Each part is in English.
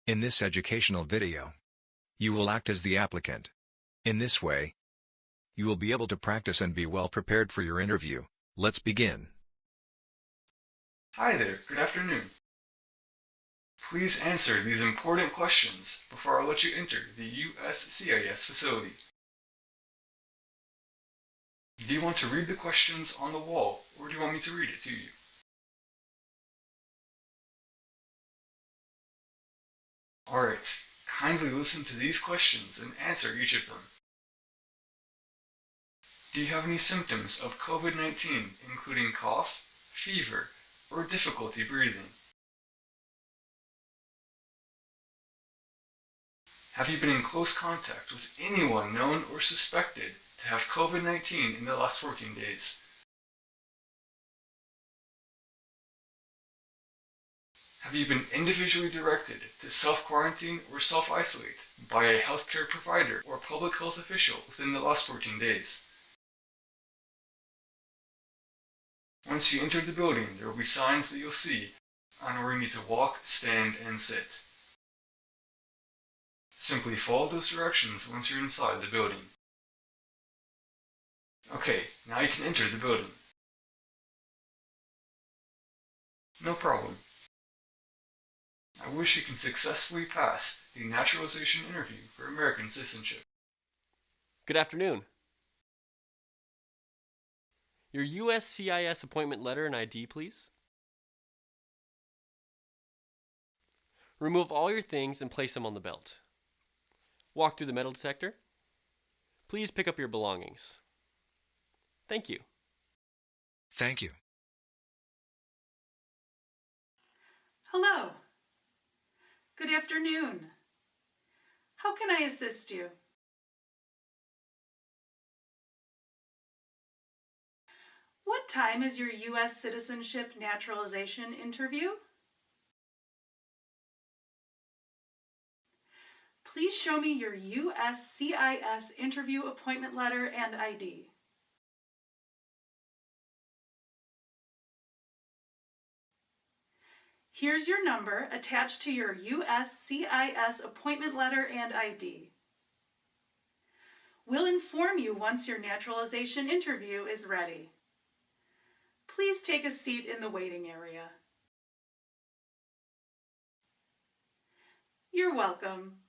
In this educational video, you will act as the applicant. In this way, you will be able to practice and be well prepared for your interview. Let's begin. Hi there, good afternoon. Please answer these important questions before I let you enter the USCIS facility. Do you want to read the questions on the wall, or do you want me to read it to you? Alright, kindly listen to these questions and answer each of them. Do you have any symptoms of COVID-19, including cough, fever, or difficulty breathing? Have you been in close contact with anyone known or suspected to have COVID-19 in the last 14 days? Have you been individually directed to self-quarantine or self-isolate by a healthcare provider or public health official within the last 14 days? Once you enter the building, there will be signs that you'll see on where you need to walk, stand, and sit. Simply follow those directions once you're inside the building. Okay, now you can enter the building. No problem. I wish you can successfully pass the naturalization interview for American citizenship. Good afternoon. Your USCIS appointment letter and ID, please. Remove all your things and place them on the belt. Walk through the metal detector. Please pick up your belongings. Thank you. Thank you. Hello. Good afternoon. How can I assist you? What time is your U.S. citizenship naturalization interview? Please show me your USCIS interview appointment letter and ID. Here's your number attached to your USCIS appointment letter and ID. We'll inform you once your naturalization interview is ready. Please take a seat in the waiting area. You're welcome.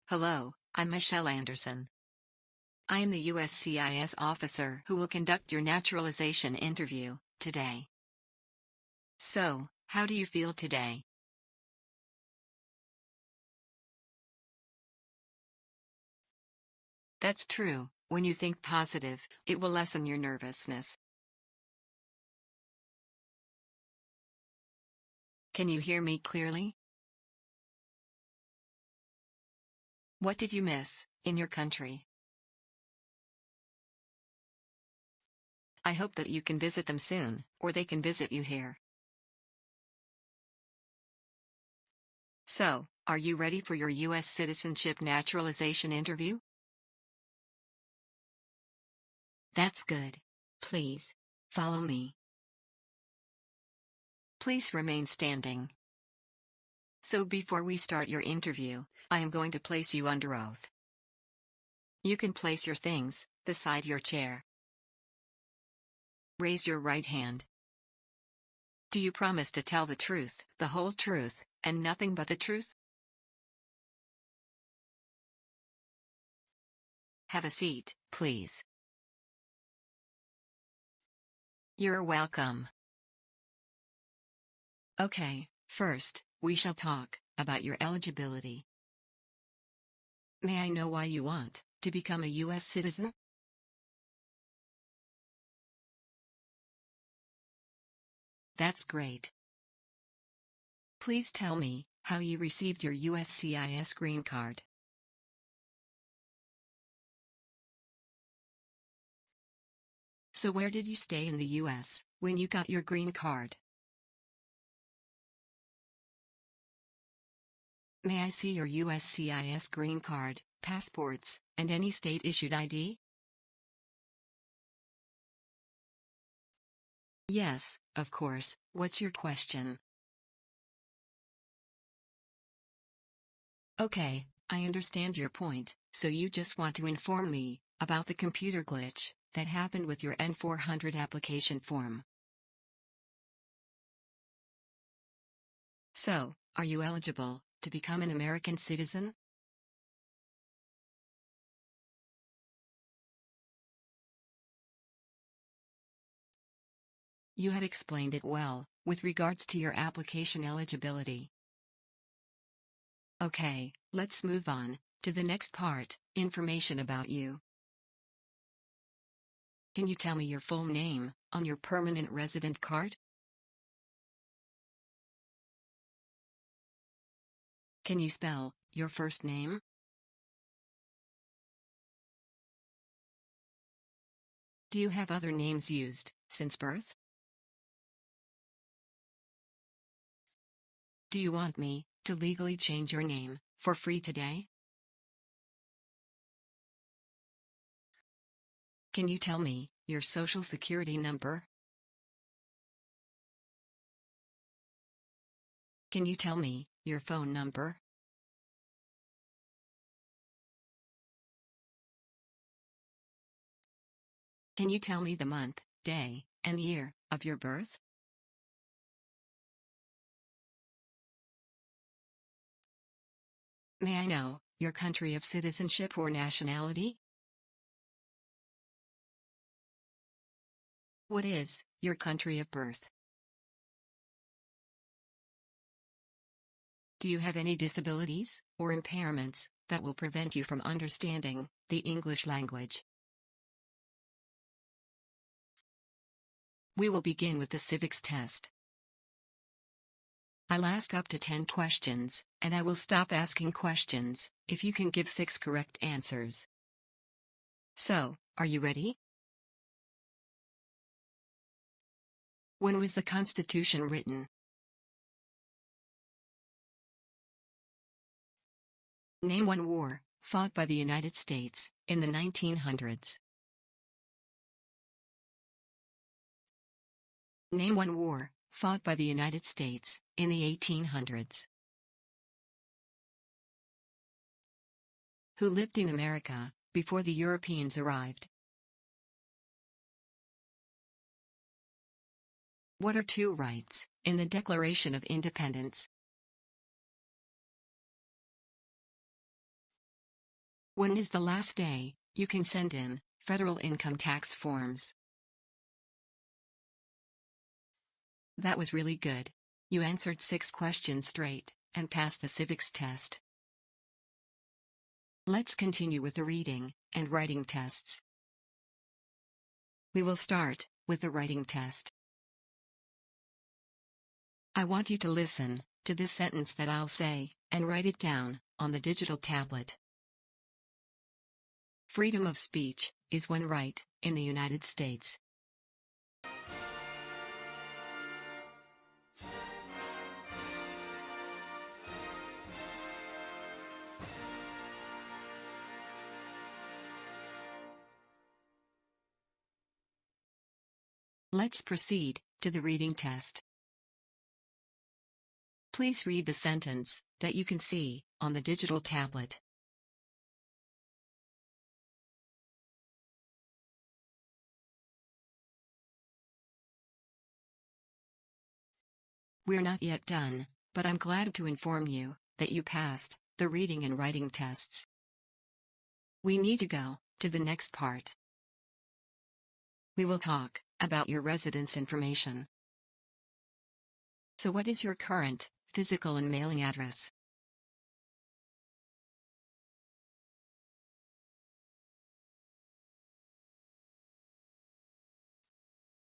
Hello, I'm Michelle Anderson. I am the USCIS officer who will conduct your naturalization interview today. So, how do you feel today? That's true. When you think positive, it will lessen your nervousness. Can you hear me clearly? What did you miss in your country? I hope that you can visit them soon, or they can visit you here. So, are you ready for your U.S. citizenship naturalization interview? That's good. Please, follow me. Please remain standing. So before we start your interview, I am going to place you under oath. You can place your things beside your chair. Raise your right hand. Do you promise to tell the truth, the whole truth, and nothing but the truth? Have a seat, please. You're welcome. Okay, first, we shall talk about your eligibility. May I know why you want to become a U.S. citizen? That's great. Please tell me how you received your USCIS green card. So where did you stay in the U.S. when you got your green card? May I see your USCIS green card, passports, and any state-issued ID? Yes, of course. What's your question? Okay, I understand your point, so you just want to inform me about the computer glitch that happened with your N-400 application form. So, are you eligible to become an American citizen? You had explained it well, with regards to your application eligibility. Okay, let's move on to the next part, information about you. Can you tell me your full name on your permanent resident card? Can you spell your first name? Do you have other names used since birth? Do you want me to legally change your name for free today? Can you tell me your social security number? Can you tell me your phone number? Can you tell me the month, day, and year of your birth? May I know your country of citizenship or nationality? What is your country of birth? Do you have any disabilities or impairments that will prevent you from understanding the English language? We will begin with the Civics Test. I'll ask up to 10 questions, and I will stop asking questions if you can give 6 correct answers. So, are you ready? When was the Constitution written? Name one war fought by the United States in the 1900s. Name one war fought by the United States in the 1800s. Who lived in America before the Europeans arrived? What are 2 rights in the Declaration of Independence? When is the last day you can send in federal income tax forms? That was really good. You answered 6 questions straight and passed the civics test. Let's continue with the reading and writing tests. We will start with the writing test. I want you to listen to this sentence that I'll say and write it down on the digital tablet. Freedom of speech is one right in the United States. Let's proceed to the reading test. Please read the sentence that you can see on the digital tablet. We're not yet done, but I'm glad to inform you that you passed the reading and writing tests. We need to go to the next part. We will talk about your residence information. So what is your current physical and mailing address?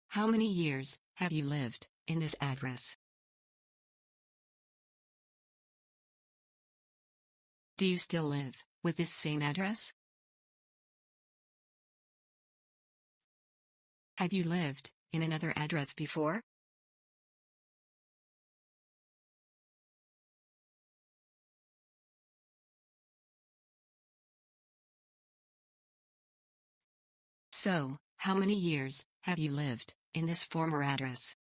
How many years have you lived in this address? Do you still live with this same address? Have you lived in another address before? So, how many years have you lived in this former address?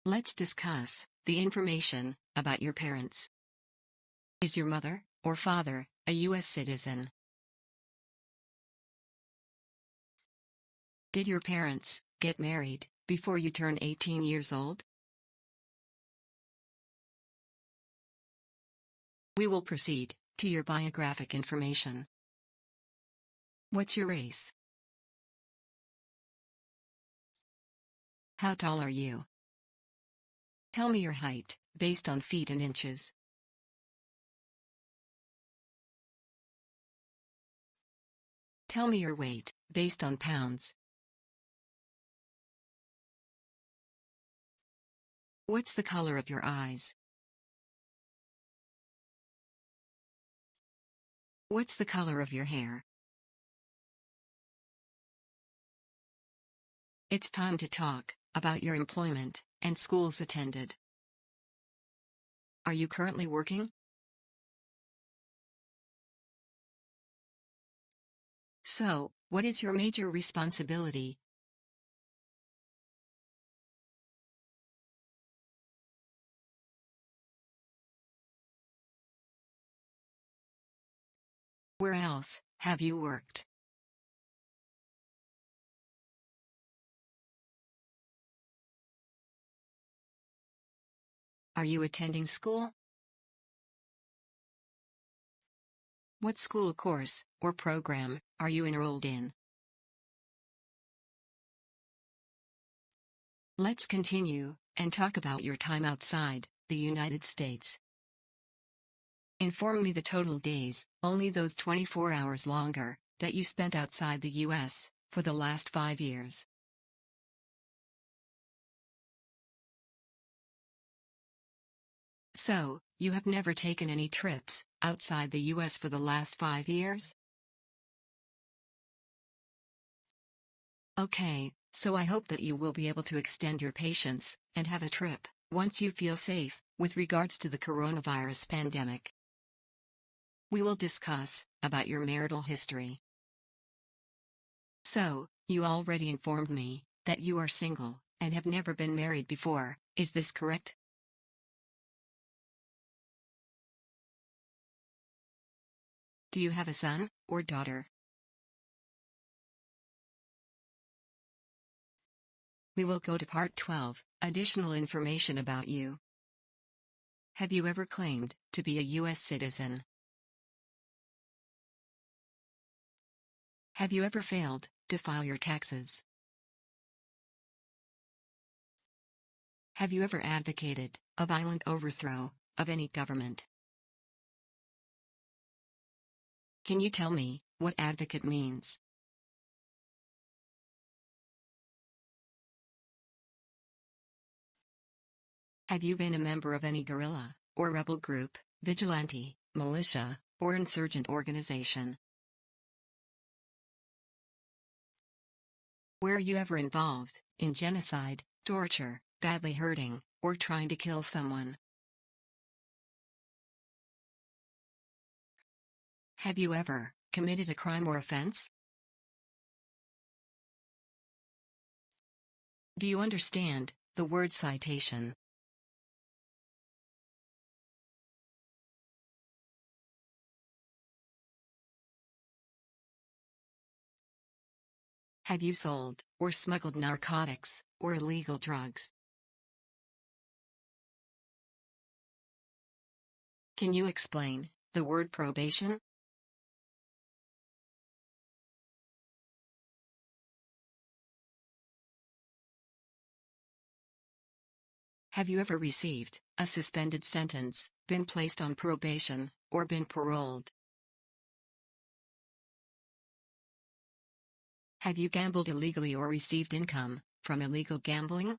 Let's discuss the information about your parents. Is your mother or father a U.S. citizen? Did your parents get married before you turned 18 years old? We will proceed to your biographic information. What's your race? How tall are you? Tell me your height, based on feet and inches. Tell me your weight, based on pounds. What's the color of your eyes? What's the color of your hair? It's time to talk about your employment and schools attended. Are you currently working? So, what is your major responsibility? Where else have you worked? Are you attending school? What school course or program are you enrolled in? Let's continue and talk about your time outside the United States. Inform me the total days, only those 24 hours longer, that you spent outside the U.S. for the last 5 years. So, you have never taken any trips outside the U.S. for the last 5 years? Okay, so I hope that you will be able to extend your patience and have a trip once you feel safe with regards to the coronavirus pandemic. We will discuss about your marital history. So, you already informed me that you are single and have never been married before, is this correct? Do you have a son or daughter? We will go to part 12, additional information about you. Have you ever claimed to be a U.S. citizen? Have you ever failed to file your taxes? Have you ever advocated a violent overthrow of any government? Can you tell me what advocate means? Have you been a member of any guerrilla or rebel group, vigilante, militia, or insurgent organization? Were you ever involved in genocide, torture, badly hurting, or trying to kill someone? Have you ever committed a crime or offense? Do you understand the word citation? Have you sold or smuggled narcotics or illegal drugs? Can you explain the word probation? Have you ever received a suspended sentence, been placed on probation, or been paroled? Have you gambled illegally or received income from illegal gambling?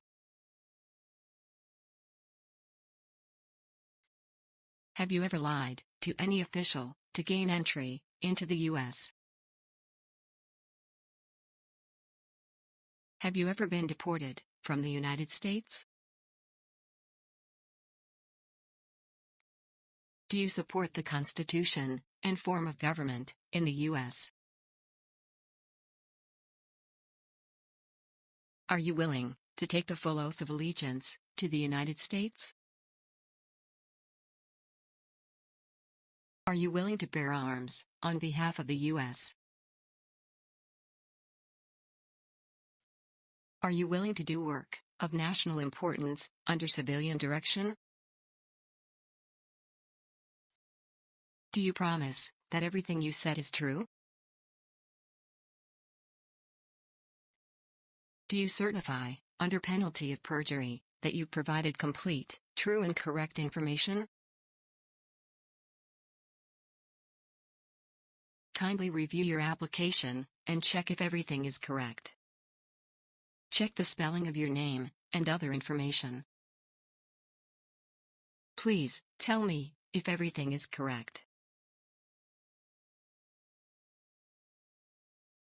Have you ever lied to any official to gain entry into the U.S.? Have you ever been deported from the United States? Do you support the Constitution and form of government in the U.S.? Are you willing to take the full oath of allegiance to the United States? Are you willing to bear arms on behalf of the U.S.? Are you willing to do work of national importance under civilian direction? Do you promise that everything you said is true? Do you certify, under penalty of perjury, that you provided complete, true and correct information? Kindly review your application and check if everything is correct. Check the spelling of your name and other information. Please tell me if everything is correct.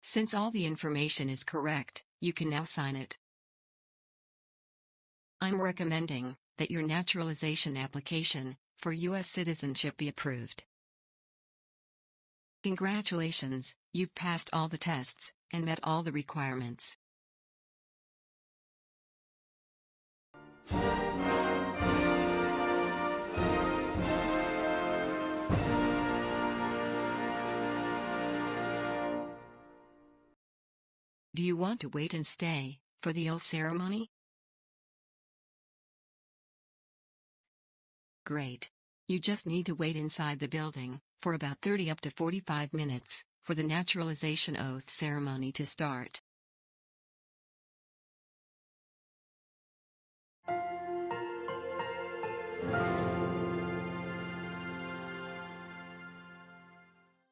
Since all the information is correct, you can now sign it. I'm recommending that your naturalization application for U.S. citizenship be approved. Congratulations, you've passed all the tests and met all the requirements. Do you want to wait and stay for the oath ceremony? Great. You just need to wait inside the building for about 30 up to 45 minutes for the naturalization oath ceremony to start.